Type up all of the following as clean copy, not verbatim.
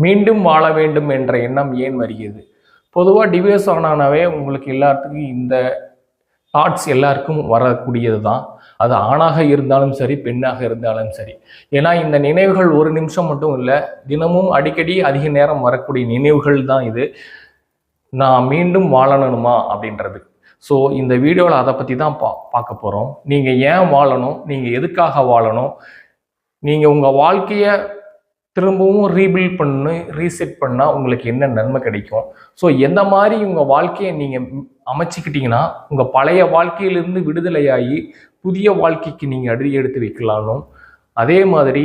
மீண்டும் வாழ வேண்டும் என்ற எண்ணம் ஏன் வருகிறது? பொதுவாக டிவோர்ஸ் ஆனாவே உங்களுக்கு எல்லாத்துக்கும் இந்த தாட்ஸ் எல்லாருக்கும் வரக்கூடியது தான். அது ஆணாக இருந்தாலும் சரி, பெண்ணாக இருந்தாலும் சரி. ஏன்னா இந்த நினைவுகள் ஒரு நிமிஷம் மட்டும் இல்லை, தினமும் அடிக்கடி அதிக நேரம் வரக்கூடிய நினைவுகள் தான் இது. நான் மீண்டும் வாழணுமா அப்படின்றது. ஸோ இந்த வீடியோவில் அதை பற்றி தான் பார்க்க போகிறோம். நீங்கள் ஏன் வாழணும், நீங்கள் எதுக்காக வாழணும், நீங்கள் உங்கள் வாழ்க்கையை திரும்பவும் ரீபில்ட் பண்ணு ரீசெட் பண்ணால் உங்களுக்கு என்ன நன்மை கிடைக்கும். ஸோ எந்த மாதிரி உங்கள் வாழ்க்கையை நீங்கள் அமைச்சிக்கிட்டீங்கன்னா உங்கள் பழைய வாழ்க்கையிலிருந்து விடுதலையாகி புதிய வாழ்க்கைக்கு நீங்கள் அடி எடுத்து வைக்கலானும், அதே மாதிரி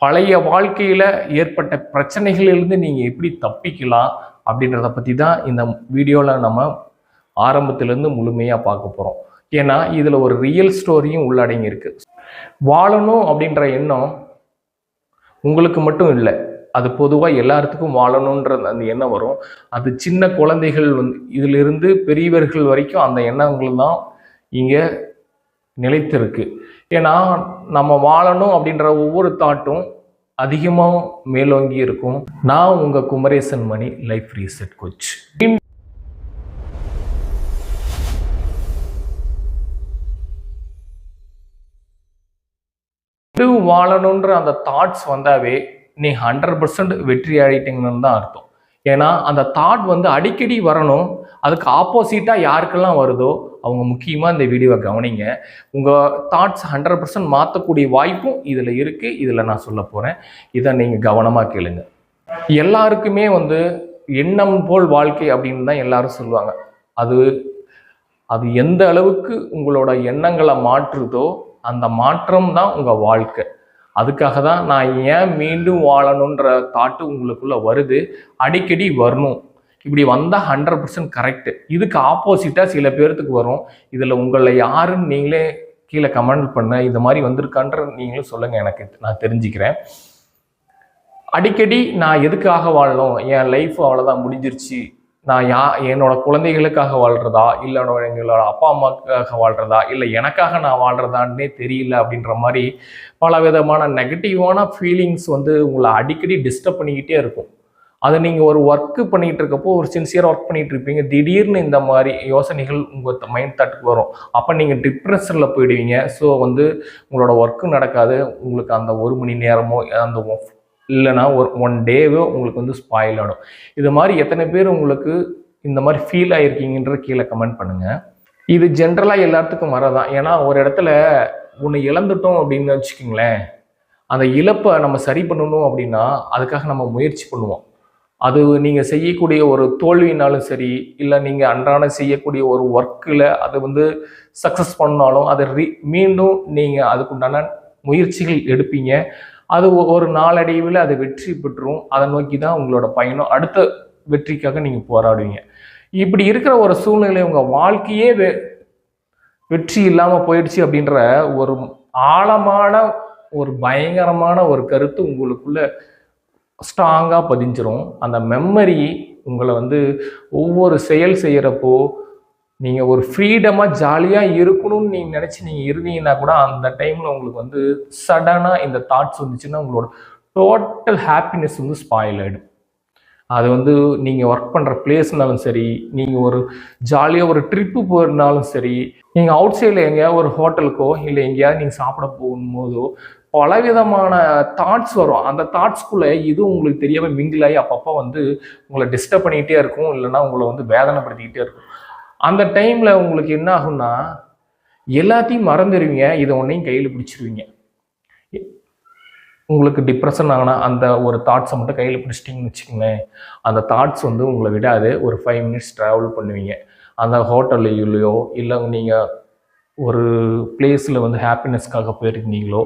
பழைய வாழ்க்கையில் ஏற்பட்ட பிரச்சனைகளிலிருந்து நீங்கள் எப்படி தப்பிக்கலாம் அப்படின்றத பற்றி தான் இந்த வீடியோவில் நம்ம ஆரம்பத்திலேருந்து முழுமையாக பார்க்க போகிறோம். ஏன்னா இதில் ஒரு ரியல் ஸ்டோரியும் உள்ளடங்கி இருக்குது. வாழணும் அப்படின்ற எண்ணம் உங்களுக்கு மட்டும் இல்லை, அது பொதுவாக எல்லாத்துக்கும் வாழணுன்ற அந்த எண்ணம் வரும். அது சின்ன குழந்தைகள் இதிலிருந்து பெரியவர்கள் வரைக்கும் அந்த எண்ணங்கள் தான் இங்கே நிலைத்திருக்கு. ஏன்னா நம்ம வாழணும் அப்படின்ற ஒவ்வொரு தாட்டும் அதிகமாக மேலோங்கி இருக்கும். நான் உங்கள் குமரேசன் மணி, லைஃப் ரீசெட் கோச். வாழணுன்ற அந்த தாட்ஸ் வந்தாவே நீ 100% வெற்றி ஆகிட்டீங்கன்னு தான் அர்த்தம். ஏன்னா அந்த தாட் அடிக்கடி வரணும். அதுக்கு ஆப்போசிட்டாக யாருக்கெல்லாம் வருதோ அவங்க முக்கியமாக இந்த வீடியோவை கவனிங்க. உங்கள் தாட்ஸ் 100% மாற்றக்கூடிய வாய்ப்பும் இதில் இருக்குது. இதில் நான் சொல்ல போகிறேன், இதை நீங்கள் கவனமாக கேளுங்க. எல்லாருக்குமே எண்ணம் போல் வாழ்க்கை அப்படின்னு தான் எல்லாரும் சொல்லுவாங்க. அது எந்த அளவுக்கு உங்களோட எண்ணங்களை மாற்றுதோ அந்த மாற்றம் தான் உங்கள் வாழ்க்கை. அதுக்காக தான் நான் ஏன் மீண்டும் வாழணுன்ற தாட்டு உங்களுக்குள்ளே வருது, அடிக்கடி வரணும். இப்படி வந்தால் 100% கரெக்டு. இதுக்கு ஆப்போசிட்டாக சில பேர்த்துக்கு வரும். இதில் உங்களை யாருன்னு நீங்களே கீழே கமெண்ட் பண்ண, இந்த மாதிரி வந்திருக்கான்ற நீங்களும் சொல்லுங்கள், எனக்கு நான் தெரிஞ்சுக்கிறேன். அடிக்கடி நான் எதுக்காக வாழணும், என் லைஃப் அவ்வளோதான் முடிஞ்சிருச்சு, நான் என்னோட குழந்தைகளுக்காக வாழ்கிறதா, இல்லை எங்களோட அப்பா அம்மாவுக்காக வாழ்கிறதா, இல்லை எனக்காக நான் வாழ்கிறதான்னே தெரியல அப்படின்ற மாதிரி பல விதமான நெகட்டிவான ஃபீலிங்ஸ் உங்களை அடிக்கடி டிஸ்டர்ப் பண்ணிக்கிட்டே இருக்கும். அதை நீங்கள் ஒரு ஒர்க்கு பண்ணிகிட்டு இருக்கப்போ, ஒரு சின்சியராக ஒர்க் பண்ணிகிட்டு இருப்பீங்க, திடீர்னு இந்த மாதிரி யோசனைகள் உங்கள் மைண்ட் தாட்டுக்கு வரும். அப்போ நீங்கள் டிப்ரெஷனில் போயிடுவீங்க. ஸோ உங்களோட ஒர்க்கு நடக்காது. உங்களுக்கு அந்த 1 மணி நேரமோ அந்த இல்லைனா ஒரு 1 டேவோ உங்களுக்கு ஸ்பாயில் ஆகிடும். இது மாதிரி எத்தனை பேர் உங்களுக்கு இந்த மாதிரி ஃபீல் ஆகிருக்கீங்கன்ற கீழே கமெண்ட் பண்ணுங்கள். இது ஜென்ரலாக எல்லாத்துக்கும் வரதான். ஏன்னா ஒரு இடத்துல ஒன்று இழந்துட்டோம் அப்படின்னு வச்சுக்கிங்களேன், அந்த இழப்பை நம்ம சரி பண்ணணும் அப்படின்னா அதுக்காக நம்ம முயற்சி பண்ணுவோம். அது நீங்கள் செய்யக்கூடிய ஒரு தோல்வினாலும் சரி, இல்லை நீங்கள் அன்றாட செய்யக்கூடிய ஒரு ஒர்க்கில் அது சக்ஸஸ் பண்ணாலும் அதை மீண்டும் நீங்கள் அதுக்குண்டான முயற்சிகள் எடுப்பீங்க. அது ஒரு நாளடைவில் அது வெற்றி பெற்றும். அதை நோக்கி தான் உங்களோட பயணம், அடுத்த வெற்றிக்காக நீங்கள் போராடுவீங்க. இப்படி இருக்கிற ஒரு சூழ்நிலை உங்கள் வாழ்க்கையே வெற்றி இல்லாமல் போயிடுச்சு அப்படின்ற ஒரு ஆழமான ஒரு பயங்கரமான ஒரு கருத்து உங்களுக்குள்ள ஸ்ட்ராங்காக பதிஞ்சிரும். அந்த மெமரி உங்களை ஒவ்வொரு செயல் செய்கிறப்போ நீங்கள் ஒரு ஃப்ரீடமாக ஜாலியாக இருக்கணும்னு நீங்கள் நினச்சி நீங்கள் இருந்தீங்கன்னா கூட அந்த டைமில் உங்களுக்கு சடனாக இந்த தாட்ஸ் வந்துச்சுன்னா உங்களோட டோட்டல் ஹாப்பினஸ் ஸ்பாயில் ஆகிடும். அது நீங்கள் ஒர்க் பண்ணுற பிளேஸ்னாலும் சரி, நீங்கள் ஒரு ஜாலியாக ஒரு ட்ரிப்பு போகிறனாலும் சரி, நீங்கள் அவுட் சைடில் எங்கேயாவது ஒரு ஹோட்டலுக்கோ இல்லை எங்கேயாவது நீங்கள் சாப்பிட போகும்போதோ பலவிதமான தாட்ஸ் வரும். அந்த தாட்ஸ்குள்ளே இது உங்களுக்கு தெரியாமல் மிங்கிலாகி அப்பப்போ உங்களை டிஸ்டர்ப் பண்ணிக்கிட்டே இருக்கும், இல்லைன்னா உங்களை வேதனைப்படுத்திக்கிட்டே இருக்கும். அந்த டைமில் உங்களுக்கு என்ன ஆகும்னா எல்லாத்தையும் மறந்துடுவீங்க, இதை ஒன்றையும் கையில் பிடிச்சிருவீங்க. உங்களுக்கு டிப்ரெஷன் ஆனால் அந்த ஒரு தாட்ஸை மட்டும் கையில் பிடிச்சிட்டிங்கன்னு வச்சுக்கோங்களேன், அந்த தாட்ஸ் உங்களை விடாது. ஒரு 5 மினிட்ஸ் ட்ராவல் பண்ணுவீங்க. அந்த ஹோட்டல்லையோ இல்லை நீங்கள் ஒரு பிளேஸில் ஹாப்பினஸ்க்காக போயிருந்தீங்களோ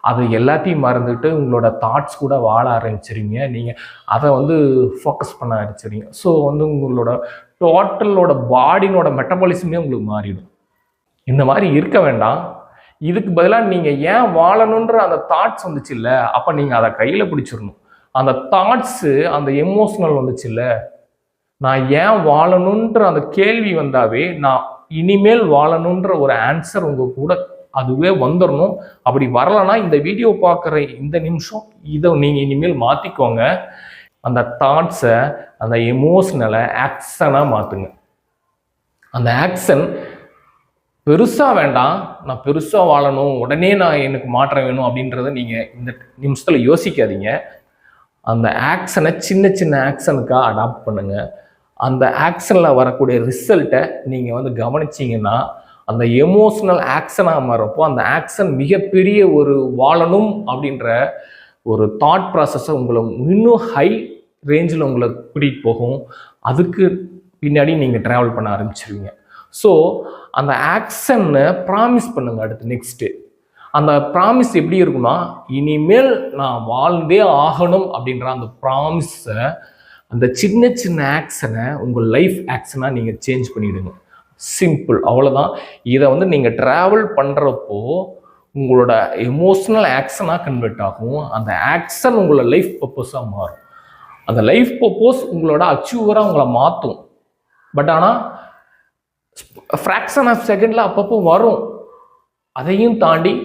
அது எல்லாத்தையும் மறந்துட்டு உங்களோட தாட்ஸ் கூட வாழ ஆரம்பிச்சிருங்க. நீங்கள் அதை ஃபோக்கஸ் பண்ண ஆரம்பிச்சிருங்க. ஸோ உங்களோட டோட்டலோட பாடினோட மெட்டபாலிசமே உங்களுக்கு மாறிடும். இந்த மாதிரி இருக்க வேண்டாம். இதுக்கு பதிலாக நீங்கள் ஏன் வாழணுன்ற அந்த தாட்ஸ் வந்துச்சு இல்லை, அப்போ நீங்கள் அதை கையில் பிடிச்சிடணும். அந்த தாட்ஸு, அந்த எமோஷனல் வந்துச்சு இல்லை, நான் ஏன் வாழணுன்ற அந்த கேள்வி வந்தாவே நான் இனிமேல் வாழணுன்ற ஒரு ஆன்சர் உங்கள் கூட அதுவே வந்துடணும். அப்படி வரலைன்னா இந்த வீடியோ பார்க்குற இந்த நிமிஷம் இதை நீங்கள் இனிமேல் மாற்றிக்கோங்க. அந்த தாட்ஸை, அந்த எமோஷனலை ஆக்ஷனாக மாற்றுங்க. அந்த ஆக்ஷன் பெருசாக வேண்டாம், நான் பெருசாக வாழணும், உடனே நான் எனக்கு மாற்றம் வேணும் அப்படின்றத நீங்கள் இந்த நிமிஷத்தில் யோசிக்காதீங்க. அந்த ஆக்ஷனை சின்ன சின்ன ஆக்ஷனுக்காக அடாப்ட் பண்ணுங்கள். அந்த ஆக்ஷனில் வரக்கூடிய ரிசல்ட்டை நீங்கள் வந்து கவனிச்சிங்கன்னா அந்த எமோஷ்னல் ஆக்ஷனாக மாறப்போ அந்த ஆக்ஷன் மிகப்பெரிய ஒரு வாழணும் அப்படின்ற ஒரு தாட் ப்ராசஸை உங்களை இன்னும் ஹை ரேஞ்சில் உங்களை கூட்டிகிட்டு போகும். அதுக்கு பின்னாடி நீங்கள் ட்ராவல் பண்ண ஆரம்பிச்சிருவீங்க. ஸோ அந்த ஆக்ஷனை ப்ராமிஸ் பண்ணுங்கள். அடுத்து நெக்ஸ்ட்டு அந்த ப்ராமிஸ் எப்படி இருக்குன்னா, இனிமேல் நான் வாழ்ந்தே ஆகணும் அப்படின்ற அந்த ப்ராமிஸை, அந்த சின்ன சின்ன ஆக்ஷனை உங்கள் லைஃப் ஆக்ஷனாக நீங்கள் சேஞ்ச் பண்ணிவிடுங்க. சிம்பிள், அவ்வளோதான். இதை வந்து நீங்கள் ட்ராவல் பண்ணுறப்போ உங்களோட எமோஷ்னல் ஆக்ஷனாக கன்வெர்ட் ஆகும். அந்த ஆக்ஷன் உங்களோட லைஃப் பர்பஸாக மாறும். அந்த லைஃப் பர்பஸ் உங்களோட அச்சீவராக உங்களை மாற்றும். பட் ஆனால் ஃப்ராக்ஷன் ஆஃப் செகண்டில் அப்பப்போ வரும். அதையும் தாண்டி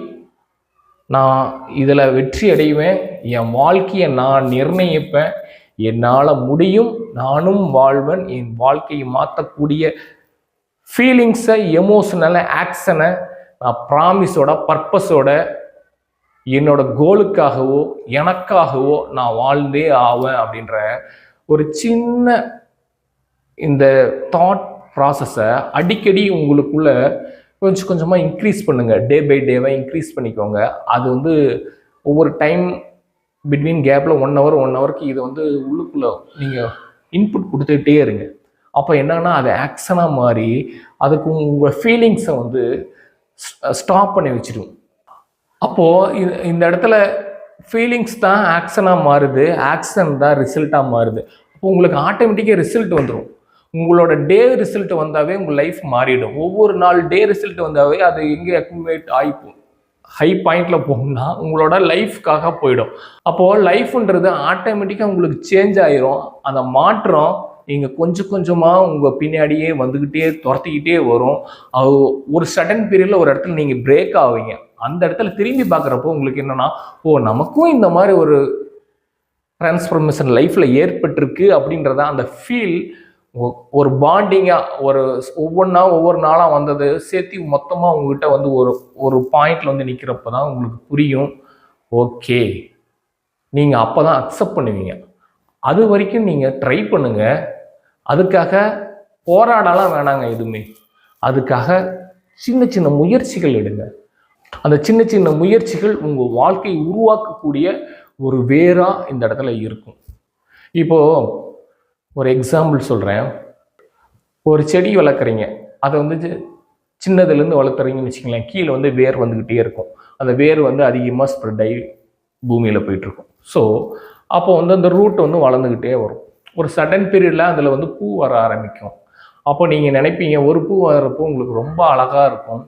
நான் இதில் வெற்றி அடைவேன், என் வாழ்க்கையை நான் நிர்ணயிப்பேன், என்னால் முடியும், நானும் வாழ்வேன், என் வாழ்க்கையை மாற்றக்கூடிய ஃபீலிங்ஸை, எமோஷனலை, ஆக்ஷனை நான் ப்ராமிஸோட, பர்பஸோட, என்னோட கோலுக்காகவோ எனக்காகவோ நான் வாழ்ந்தே ஆவேன் அப்படின்ற ஒரு சின்ன இந்த தாட் ப்ராசஸை அடிக்கடி உங்களுக்குள்ள கொஞ்சம் கொஞ்சமாக இன்க்ரீஸ் பண்ணுங்கள். டே பை டேவை இன்க்ரீஸ் பண்ணிக்கோங்க. அது வந்து ஒவ்வொரு டைம் பிட்வீன் கேப்பில் 1 ஹவருக்கு இதை வந்து உள்ளுக்குள்ளே நீங்கள் இன்புட் கொடுத்துக்கிட்டே இருங்க. அப்போ என்னன்னா அது ஆக்ஷனாக மாறி அதுக்கு உங்கள் ஃபீலிங்ஸை வந்து ஸ்டாப் பண்ணி வச்சிடும். அப்போது இந்த இடத்துல ஃபீலிங்ஸ் தான் ஆக்ஷனாக மாறுது, ஆக்ஷன் தான் ரிசல்ட்டாக மாறுது. அப்போ உங்களுக்கு ஆட்டோமேட்டிக்காக ரிசல்ட் வந்துடும். உங்களோட டே ரிசல்ட் வந்தாவே உங்கள் லைஃப் மாறிடும். ஒவ்வொரு நாள் டே ரிசல்ட் வந்தாவே அது எங்கே அக்குமுலேட் ஆகிப்போம், ஹை பாயிண்டில் போகும்னா உங்களோட லைஃப்காக போயிடும். அப்போது லைஃப்ன்றது ஆட்டோமேட்டிக்காக உங்களுக்கு சேஞ்ச் ஆகிரும். அந்த மாற்றம் நீங்கள் கொஞ்சம் கொஞ்சமாக உங்கள் பின்னாடியே வந்துக்கிட்டே துரத்திக்கிட்டே வரும். அது ஒரு சடன் பீரியடில் ஒரு இடத்துல நீங்கள் பிரேக் ஆவீங்க. அந்த இடத்துல திரும்பி பார்க்குறப்போ உங்களுக்கு என்னென்னா, ஓ நமக்கும் இந்த மாதிரி ஒரு டிரான்ஸ்ஃபர்மேஷன் லைஃப்பில் ஏற்பட்டிருக்கு அப்படின்றத அந்த ஃபீல் ஒரு பாண்டிங்காக ஒவ்வொரு நாளாக வந்தது சேர்த்து மொத்தமாக உங்ககிட்ட வந்து ஒரு பாயிண்டில் வந்து நிற்கிறப்ப தான் உங்களுக்கு புரியும். ஓகே, நீங்கள் அப்போ தான் அக்செப்ட் பண்ணுவீங்க. அது வரைக்கும் நீங்கள் ட்ரை பண்ணுங்கள். அதுக்காக போராடலாம் வேணாங்க எதுவுமே. அதுக்காக சின்ன சின்ன முயற்சிகள் எடுங்க. அந்த சின்ன சின்ன முயற்சிகள் உங்கள் வாழ்க்கையை உருவாக்கக்கூடிய ஒரு வேராக இந்த இடத்துல இருக்கும். இப்போது ஒரு எக்ஸாம்பிள் சொல்கிறேன். ஒரு செடி வளர்க்குறீங்க, அதை வந்து சின்னதுலேருந்து வளர்க்குறீங்கன்னு வச்சுக்கங்களேன். கீழே வந்து வேர் வந்துக்கிட்டே இருக்கும். அந்த வேர் வந்து அதிகமாக ஸ்ப்ரெட் ஆகி பூமியில் போயிட்டுருக்கும். ஸோ அப்போ வந்து அந்த ரூட் வந்து வளர்ந்துக்கிட்டே வரும். ஒரு சடன் பீரியடில் அதில் வந்து பூ வர ஆரம்பிக்கும். அப்போ நீங்கள் நினைப்பீங்க ஒரு பூ வரப்போ உங்களுக்கு ரொம்ப அழகாக இருக்கும்,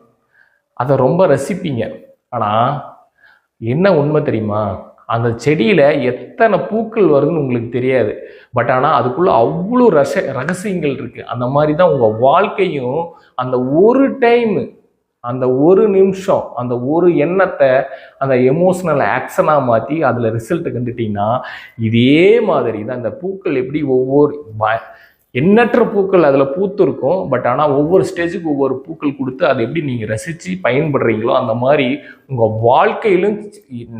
அதை ரொம்ப ரசிப்பீங்க. ஆனால் என்ன உண்மை தெரியுமா, அந்த செடியில் எத்தனை பூக்கள் வருதுன்னு உங்களுக்கு தெரியாது. பட் ஆனால் அதுக்குள்ளே அவ்வளோ ரகசியங்கள் இருக்குது. அந்த மாதிரி தான் உங்கள் வாழ்க்கையும். அந்த ஒரு டைமு, அந்த ஒரு நிமிஷம், அந்த ஒரு எண்ணத்தை அந்த எமோஷ்னல் ஆக்ஷனாக மாற்றி அதில் ரிசல்ட்டை கண்டுட்டிங்கன்னா இதே மாதிரி தான் இந்த பூக்கள் எப்படி எண்ணற்ற பூக்கள் அதில் பூத்து இருக்கும். பட் ஆனால் ஒவ்வொரு ஸ்டேஜுக்கு ஒவ்வொரு பூக்கள் கொடுத்து அதை எப்படி நீங்கள் ரசித்து பயன்படுறீங்களோ அந்த மாதிரி உங்கள் வாழ்க்கையிலும்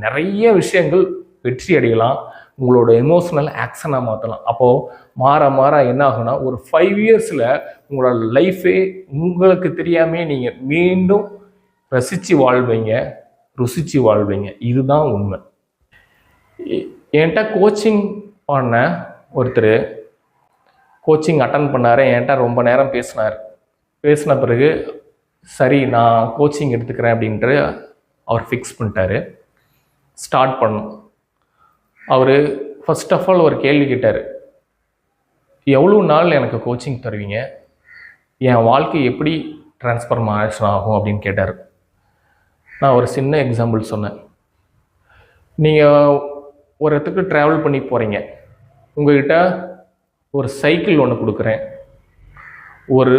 நிறைய விஷயங்கள் வெற்றி அடையலாம். உங்களோட எமோஷ்னல் ஆக்ஷனாக மாற்றலாம். அப்போது மாற மாற என்ன ஆகுனா, ஒரு 5 இயர்ஸில் உங்களோட லைஃபே உங்களுக்கு தெரியாமே நீங்கள் மீண்டும் ரசித்து வாழ்வீங்க, ருசித்து வாழ்வீங்க. இதுதான் உண்மை. என்கிட்ட கோச்சிங் பண்ண ஒருத்தர் கோச்சிங் அட்டன் பண்ணார். என்கிட்ட ரொம்ப நேரம் பேசின பிறகு சரி நான் கோச்சிங் எடுத்துக்கிறேன் அப்படின்ட்டு அவர் ஃபிக்ஸ் பண்ணிட்டார். ஸ்டார்ட் பண்ணோம். அவர் ஃபர்ஸ்ட் ஆஃப் ஆல் ஒரு கேள்வி கேட்டார், எவ்வளோ நாள் எனக்கு கோச்சிங் தருவீங்க, என் வாழ்க்கை எப்படி டிரான்ஸ்ஃபர்மேஷன் ஆகும் அப்படின்னு கேட்டார். நான் ஒரு சின்ன எக்ஸாம்பிள் சொன்னேன். நீங்கள் ஒரு இடத்துக்கு ட்ராவல் பண்ணி போகிறீங்க, உங்கள்கிட்ட ஒரு சைக்கிள் ஒன்று கொடுக்குறேன், ஒரு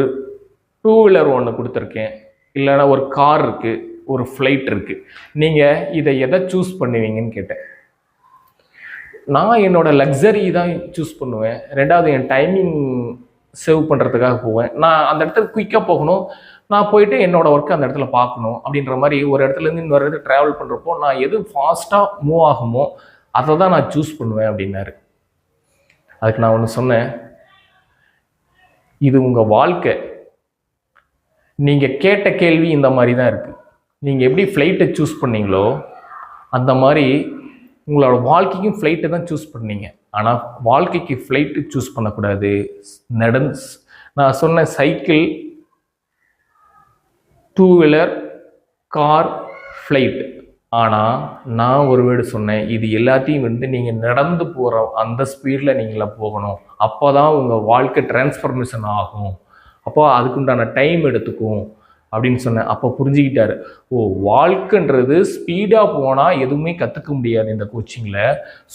2 வீலர் ஒன்று கொடுத்துருக்கேன், இல்லைன்னா ஒரு கார் இருக்குது, ஒரு ஃப்ளைட் இருக்குது. நீங்கள் இதை எதை சூஸ் பண்ணுவீங்கன்னு கேட்டேன். நான் என்னோட லக்ஸரி தான் சூஸ் பண்ணுவேன். ரெண்டாவது என் டைமிங் சேவ் பண்ணுறதுக்காக போவேன். நான் அந்த இடத்துக்கு குயிக்காக போகணும், நான் போயிட்டு என்னோட ஒர்க்கை அந்த இடத்துல பார்க்கணும் அப்படின்ற மாதிரி ஒரு இடத்துலேருந்து இன்னொரு இடத்துல ட்ராவல் பண்ணுறப்போ நான் எது ஃபாஸ்ட்டாக மூவ் ஆகுமோ அதை தான் நான் சூஸ் பண்ணுவேன் அப்படின்னாரு. அதுக்கு நான் ஒன்று சொன்னேன், இது உங்கள் வாழ்க்கை. நீங்கள் கேட்ட கேள்வி இந்த மாதிரி தான் இருக்குது. நீங்கள் எப்படி ஃப்ளைட்டை சூஸ் பண்ணீங்களோ அந்த மாதிரி உங்களோட வாழ்க்கைக்கும் ஃப்ளைட்டை தான் சூஸ் பண்ணீங்க. ஆனால் வாழ்க்கைக்கு ஃப்ளைட்டு சூஸ் பண்ணக்கூடாது. நான் சொன்ன சைக்கிள், 2 வீலர், கார், ஃப்ளைட். ஆனால் நான் ஒரு வேர்டு சொன்னேன், இது எல்லாத்தையும் நீங்கள் நடந்து போகிற அந்த ஸ்பீடில் நீங்கள போகணும். அப்போ தான் உங்கள் வாழ்க்கை டிரான்ஸ்ஃபர்மேஷன் ஆகும். அப்போ அதுக்குண்டான டைம் எடுத்துக்கும் அப்படின்னு சொன்னேன். அப்போ புரிஞ்சுக்கிட்டாரு, ஓ வாழ்க்கைன்றது ஸ்பீடாக போனால் எதுவுமே கற்றுக்க முடியாது இந்த கோச்சிங்கில்.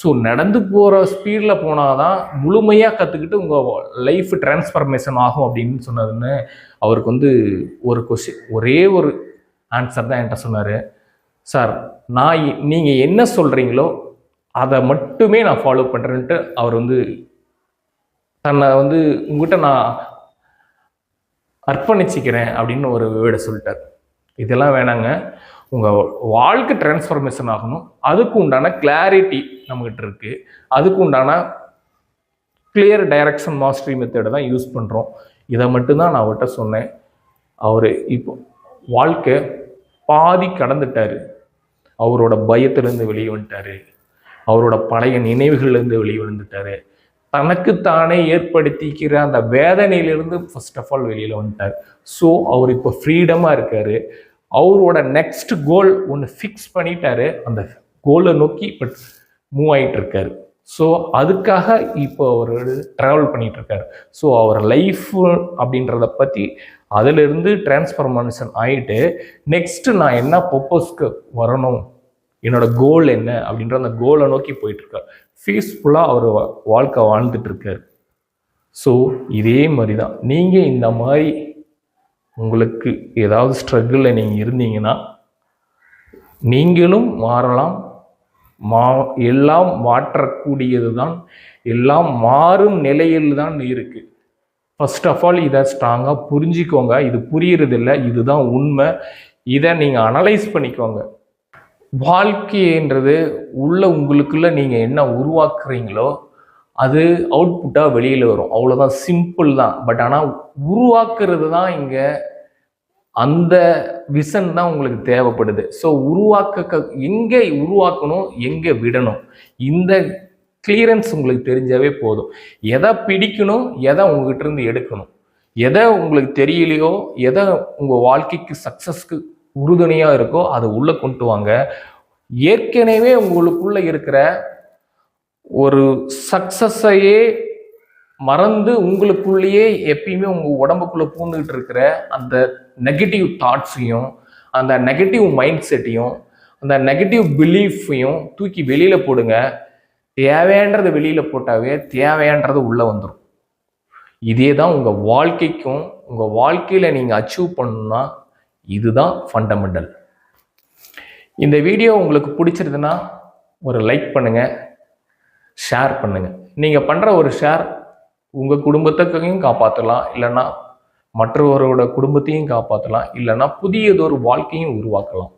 ஸோ நடந்து போகிற ஸ்பீடில் போனால் தான் முழுமையாக கற்றுக்கிட்டு உங்கள் லைஃப் டிரான்ஸ்ஃபர்மேஷன் ஆகும் அப்படின்னு சொன்னதுன்னு அவருக்கு ஒரு ஒரே ஒரு ஆன்சர் தான் என்கிட்ட சொன்னார். சார், நீங்கள் என்ன சொல்கிறீங்களோ அதை மட்டுமே நான் ஃபாலோ பண்ணுறேன்ட்டு அவர் தன்னை உங்ககிட்ட நான் அர்ப்பணிச்சிக்கிறேன் அப்படின்னு ஒரு வேர்டை சொல்லிட்டார். இதெல்லாம் வேணாங்க, உங்கள் வாழ்க்கை டிரான்ஸ்ஃபர்மேஷன் ஆகணும், அதுக்கு உண்டான கிளாரிட்டி நம்மகிட்ட இருக்குது, அதுக்கு உண்டான கிளியர் டைரக்ஷன் மாஸ்டரி மெத்தடை தான் யூஸ் பண்ணுறோம். இதை மட்டும்தான் நான் அவர்கிட்ட சொன்னேன். அவர் இப்போ வாழ்க்கை பாதி கடந்துட்டார். அவரோட பயத்திலேருந்து வெளியே வந்துட்டார், அவரோட பழைய நினைவுகள்லேருந்து வெளியே வந்துட்டார், தனக்குத்தானே ஏற்படுத்திக்கிற அந்த வேதனையிலிருந்து ஃபர்ஸ்ட் ஆஃப் ஆல் வெளியில் வந்துட்டார். ஸோ அவர் இப்போ ஃப்ரீடமாக இருக்கார். அவரோட நெக்ஸ்ட் கோல் ஒன்று ஃபிக்ஸ் பண்ணிட்டாரு, அந்த கோலை நோக்கி இப்போ மூவ் ஆகிட்டு இருக்காரு. ஸோ அதுக்காக இப்போ அவர் ட்ராவல் பண்ணிகிட்டு இருக்காரு. ஸோ அவர் லைஃப் அப்படின்றத பற்றி அதிலிருந்து டிரான்ஸ்ஃபர்மேஷன் ஆகிட்டு நெக்ஸ்ட்டு நான் என்ன பர்பஸ்க்கு வரணும், என்னோட கோல் என்ன அப்படின்ற அந்த கோலை நோக்கி போயிட்டுருக்கார். பீஸ்ஃபுல்லாக அவர் வாழ்க்கை வாழ்ந்துட்டுருக்கார். ஸோ இதே மாதிரி தான் நீங்கள் இந்த மாதிரி உங்களுக்கு ஏதாவது ஸ்ட்ரகிளில் நீங்கள் இருந்தீங்கன்னா நீங்களும் மாறலாம். எல்லாம் மாற்றக்கூடியது தான், எல்லாம் மாறும் நிலையில் தான் இருக்குது. ஃபர்ஸ்ட் ஆஃப் ஆல் இதை ஸ்ட்ராங்காக புரிஞ்சிக்கோங்க. இது புரியறதில்லை, இதுதான் உண்மை. இதை நீங்கள் அனலைஸ் பண்ணிக்கோங்க. வாழ்க்கைன்றது உங்களுக்குள்ள நீங்கள் என்ன உருவாக்குறீங்களோ அது அவுட்புட்டாக வெளியில் வரும். அவ்வளோதான், சிம்பிள் தான். பட் ஆனால் உருவாக்குறது தான் இங்கே அந்த விஷன் தான் உங்களுக்கு தேவைப்படுது. ஸோ எங்கே உருவாக்கணும், எங்கே விடணும், இந்த கிளியரன்ஸ் உங்களுக்கு தெரிஞ்சாவே போதும். எதை பிடிக்கணும், எதை உங்ககிட்ட இருந்து எடுக்கணும், எதை உங்களுக்கு தெரியலையோ, எதை உங்கள் வாழ்க்கைக்கு சக்ஸஸ்க்கு உறுதுணையாக இருக்கோ அதை உள்ளே கொண்டு வாங்க. ஏற்கனவே உங்களுக்குள்ள இருக்கிற ஒரு சக்ஸஸையே மறந்து உங்களுக்குள்ளேயே எப்பயுமே உங்கள் உடம்புக்குள்ளே பூந்துக்கிட்டு இருக்கிற அந்த நெகட்டிவ் தாட்ஸையும் அந்த நெகட்டிவ் மைண்ட் செட்டையும் அந்த நெகட்டிவ் பிலீஃபையும் தூக்கி வெளியில் போடுங்க. தேவையான்றது வெளியில் போட்டாவே தேவையான்றது உள்ளே வந்துடும். இதே தான் உங்கள் வாழ்க்கைக்கும், உங்கள் வாழ்க்கையில் நீங்கள் அச்சீவ் பண்ணணும்னா இதுதான் ஃபண்டமெண்டல். இந்த வீடியோ உங்களுக்கு பிடிச்சிருதுன்னா ஒரு லைக் பண்ணுங்கள், ஷேர் பண்ணுங்கள். நீங்கள் பண்ணுற ஒரு ஷேர் உங்கள் குடும்பத்தையும் காப்பாற்றலாம், இல்லைன்னா மற்றவரோட குடும்பத்தையும் காப்பாற்றலாம், இல்லைன்னா புதியதொரு வாழ்க்கையும் உருவாக்கலாம்.